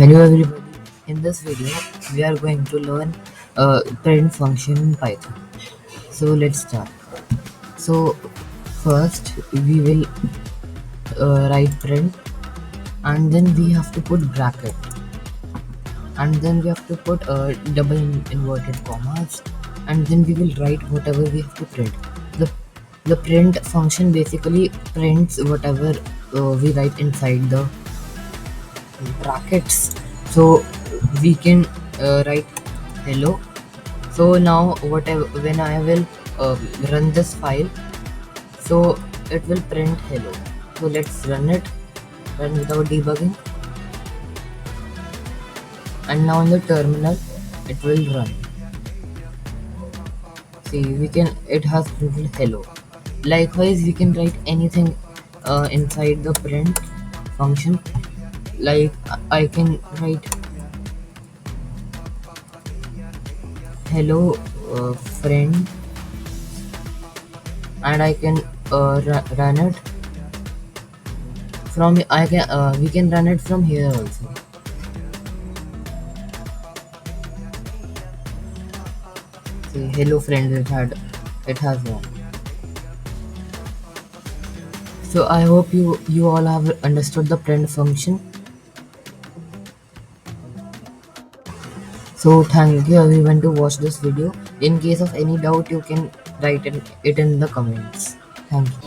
Hello everybody. In this video, we are going to learn print function in Python. So let's start. So first we will write print, and then we have to put bracket, and then we have to put double inverted commas, and then we will write whatever we have to print. The the print function basically prints whatever we write inside the brackets. So we can write hello. So now whatever when I will run this file, so it will print hello. So let's run it, run without debugging, and now in the terminal it will run. See, we can, it has printed hello. Likewise, we can write anything inside the print function. Like I can write hello friend, and I can run it from, I can we can run it from here also. See, hello friends, it has one. So I hope you all have understood the print function. So thank you everyone to watch this video. In case of any doubt, you can write it in the comments. Thank you.